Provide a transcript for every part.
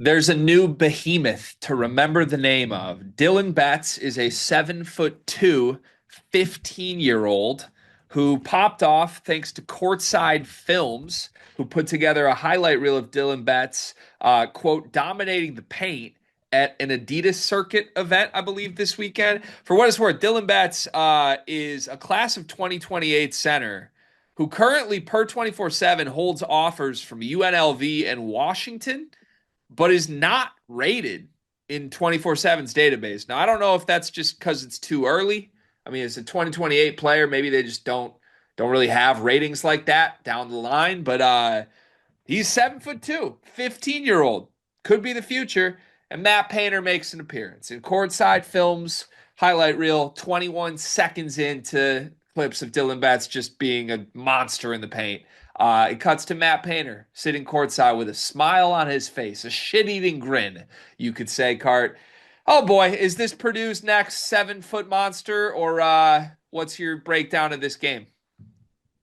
There's a new behemoth to remember the name of. Dylan Betts is a 7'2", 15-year-old who popped off thanks to Courtside Films, who put together a highlight reel of Dylan Betts, quote, dominating the paint at an Adidas Circuit event, I believe, this weekend. For what it's worth, Dylan Betts is a class of 2028 center who currently, per 24/7, holds offers from UNLV and Washington, but is not rated in 24/7's database. Now, I don't know if that's just because it's too early. I mean, it's a 2028 player. Maybe they just don't really have ratings like that down the line. But he's 7'2", 15-year-old. Could be the future. And Matt Painter makes an appearance in Courtside Films highlight reel, 21 seconds into clips of Dylan Betts just being a monster in the paint. It cuts to Matt Painter sitting courtside with a smile on his face, a shit-eating grin, you could say, Cart. Oh boy, is this Purdue's next 7-foot monster, or what's your breakdown of this game?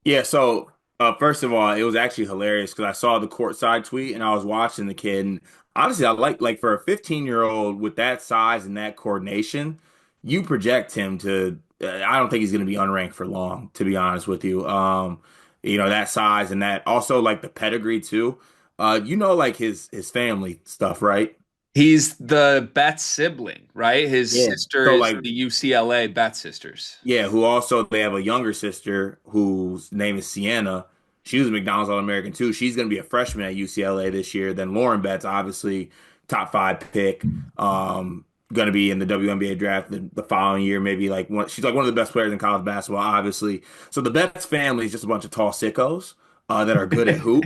Yeah, so first of all, it was actually hilarious because I saw the courtside tweet and I was watching the kid. And honestly, I like for a 15-year-old with that size and that coordination, you project him to. I don't think he's going to be unranked for long, to be honest with you. That size and that also like the pedigree too. Like his family stuff, right? He's the Betts sibling, right? His Yeah. sister So is like the UCLA Betts sisters. Yeah, who also they have a younger sister whose name is Sienna. She was a McDonald's All-American too. She's going to be a freshman at UCLA this year. Then Lauren Betts, obviously top five pick, going to be in the WNBA draft the following year. Maybe like she's like one of the best players in college basketball, obviously. So the Betts family is just a bunch of tall sickos that are good at hoop.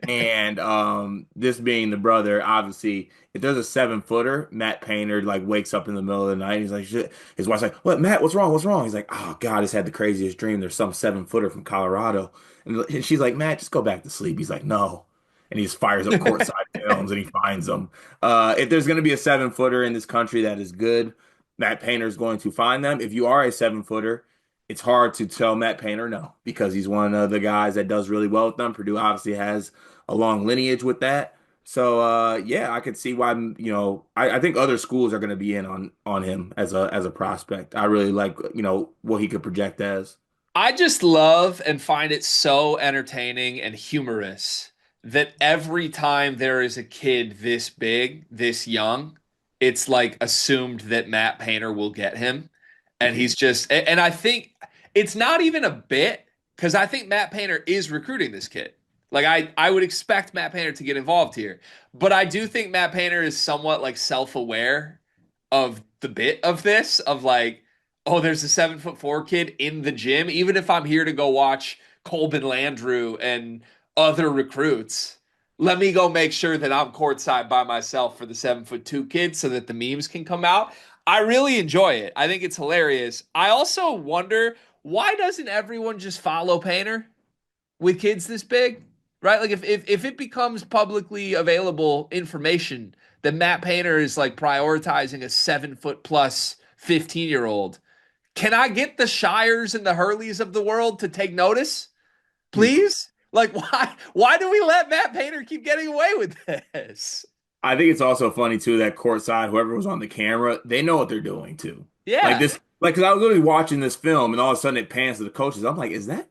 And this being the brother, obviously, if there's a 7-footer, Matt Painter like wakes up in the middle of the night. He's like, shit. His wife's like, "What, Matt? What's wrong? What's wrong?" He's like, "Oh God, I just had the craziest dream. There's some 7-footer from Colorado." And she's like, "Matt, just go back to sleep." He's like, "No." And he just fires up courtside films and he finds them. If there's going to be a 7-footer in this country that is good, Matt Painter is going to find them. If you are a 7-footer, it's hard to tell Matt Painter no because he's one of the guys that does really well with them. Purdue obviously has a long lineage with that. So yeah, I could see why I think other schools are going to be in on him as a prospect. I really like what he could project as. I just love and find it so entertaining and humorous that every time there is a kid this big, this young, it's like assumed that Matt Painter will get him. And he's just, and I think it's not even a bit because I think Matt Painter is recruiting this kid. Like I would expect Matt Painter to get involved here, but I do think Matt Painter is somewhat like self-aware of the bit of this, of like, oh, there's a 7'4" kid in the gym. Even if I'm here to go watch Colbin Landrew and other recruits, let me go make sure that I'm courtside by myself for the 7'2" kid so that the memes can come out. I really enjoy it. I think it's hilarious. I also wonder, why doesn't everyone just follow Painter with kids this big? Right? Like if it becomes publicly available information that Matt Painter is like prioritizing a 7 foot plus 15-year-old, can I get the Shires and the Hurleys of the world to take notice? Please? Like why do we let Matt Painter keep getting away with this? I think it's also funny too that courtside, whoever was on the camera, they know what they're doing too. Like Yeah. this, like because I was literally watching this film and all of a sudden it pans to the coaches. I'm like, is that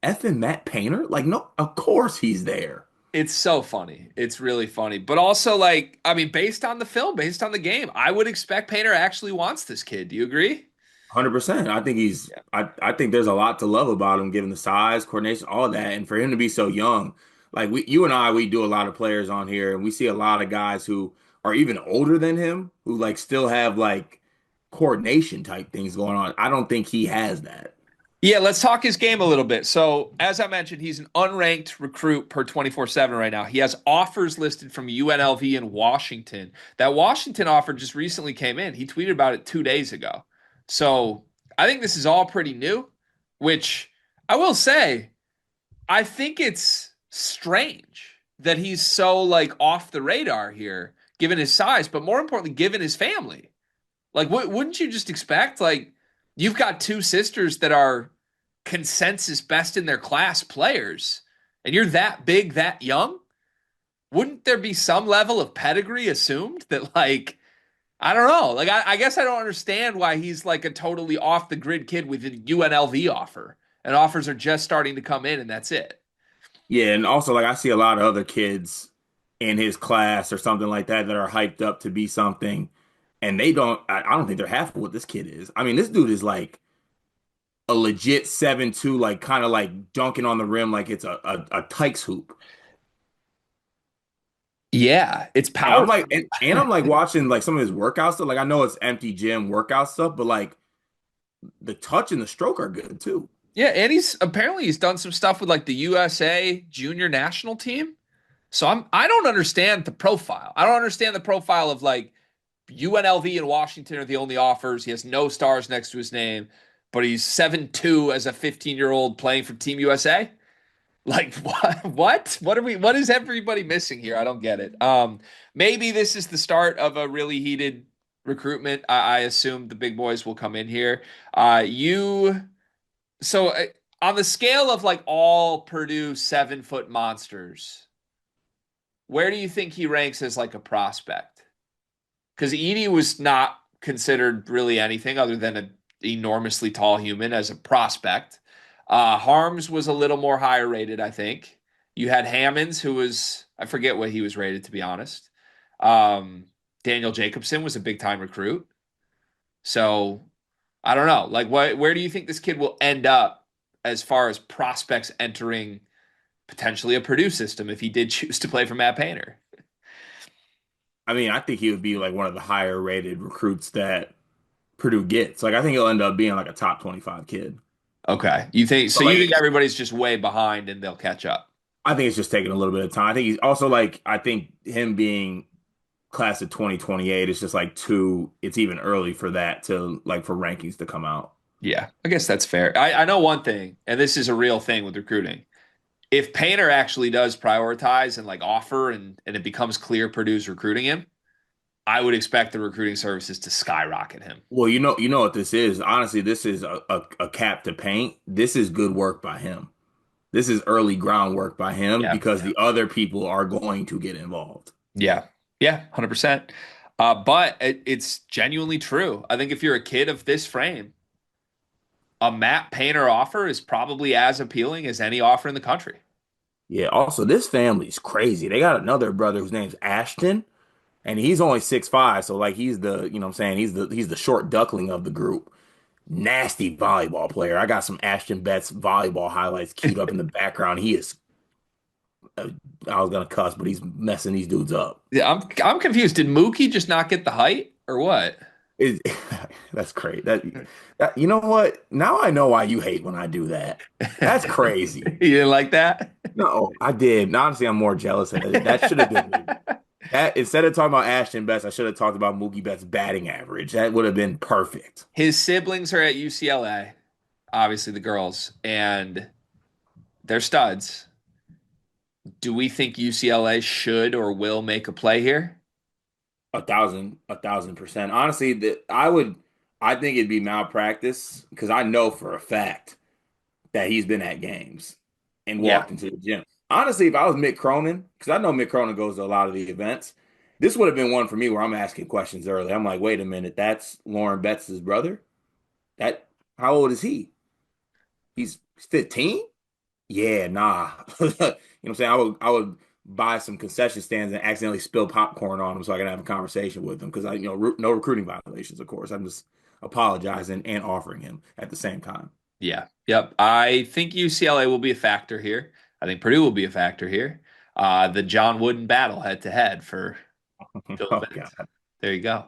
effing Matt Painter? Like, no, of course he's there. It's so funny. It's really funny. But also, like, I mean, based on the film, based on the game, I would expect Painter actually wants this kid. Do you agree? 100%. I think Yeah. I think there's a lot to love about him, given the size, coordination, all that. And for him to be so young, like you and I, we do a lot of players on here and we see a lot of guys who are even older than him who like still have like coordination type things going on. I don't think he has that. Yeah, let's talk his game a little bit. So, as I mentioned, he's an unranked recruit per 24/7 right now. He has offers listed from UNLV in Washington. That Washington offer just recently came in. He tweeted about it 2 days ago. So, I think this is all pretty new, which I will say, I think it's strange that he's so like off the radar here, given his size, but more importantly, given his family. Like, wouldn't you just expect, like, you've got two sisters that are consensus best in their class players, and you're that big, that young? wouldn't there be some level of pedigree assumed that like I don't know. Like I guess I don't understand why he's like a totally off the grid kid with a UNLV offer. And offers are just starting to come in and that's it. Yeah, and also like I see a lot of other kids in his class or something like that that are hyped up to be something, and they don't. I don't think they're half of what this kid is. I mean, this dude is like a legit 7'2", like kind of like dunking on the rim like it's a Tykes hoop. Yeah, it's And I'm powerful. like, and I'm like watching like some of his workout stuff. Like I know it's empty gym workout stuff, but like the touch and the stroke are good too. Yeah, and he's done some stuff with like the USA junior national team. So I don't understand the profile. I don't understand the profile of like UNLV and Washington are the only offers. He has no stars next to his name, but he's 7'2" as a 15-year-old playing for Team USA. Like what? What is everybody missing here? I don't get it. Maybe this is the start of a really heated recruitment. I assume the big boys will come in here. You so on the scale of like all Purdue 7-foot monsters, where do you think he ranks as like a prospect? Because Edie was not considered really anything other than an enormously tall human as a prospect. Harms was a little more higher rated, I think. You had Hammonds, who was, I forget what he was rated, to be honest. Um, Daniel Jacobson was a big time recruit. So I don't know. Like, where do you think this kid will end up as far as prospects entering potentially a Purdue system if he did choose to play for Matt Painter? I mean, I think he would be like one of the higher rated recruits that Purdue gets. Like I think he'll end up being like a top 25 kid. Okay. You think so But you like think everybody's just way behind and they'll catch up. I think it's just taking a little bit of time. I think he's also like I think him being class of 2028 is just like too it's even early for that to like for rankings to come out. Yeah, I guess that's fair. I know one thing, and this is a real thing with recruiting. If Painter actually does prioritize and like offer and it becomes clear Purdue's recruiting him, I would expect the recruiting services to skyrocket him. Well, you know what this is. Honestly, this is a cap to paint. This is good work by him. This is early groundwork by him Yeah. because the other people are going to get involved. Yeah. Yeah, 100%. But it's genuinely true. I think if you're a kid of this frame, a Matt Painter offer is probably as appealing as any offer in the country. Yeah, also this family's crazy. They got another brother whose name's Ashton, and he's only 6'5", so like he's the, you know what I'm saying, he's the short duckling of the group. Nasty volleyball player. I got some Ashton Betts volleyball highlights queued up in the background. He is I was gonna cuss, but he's messing these dudes up. Yeah, I'm confused. Did Mookie just not get the height or what? It, that's great. That you know what? Now I know why you hate when I do that. That's crazy. You didn't like that? No, I did. Honestly, I'm more jealous of it. That should have been me. That instead of talking about Ashton Betts, I should have talked about Mookie Betts' batting average. That would have been perfect. His siblings are at UCLA, obviously the girls, and they're studs. Do we think UCLA should or will make a play here? 1,000%. Honestly, I think it'd be malpractice because I know for a fact that he's been at games and Yeah. walked into the gym. Honestly, if I was Mick Cronin, because I know Mick Cronin goes to a lot of the events, this would have been one for me where I'm asking questions early. I'm like, wait a minute, that's Lauren Betts' brother? That how old is he? He's 15? Yeah, nah. You know what I'm saying? I would buy some concession stands and accidentally spill popcorn on him so I can have a conversation with him because I, no recruiting violations, of course. I'm just apologizing and offering him at the same time. Yeah. Yep. I think UCLA will be a factor here. I think Purdue will be a factor here. The John Wooden battle head to head for Phil Oh Bennett. God. There you go.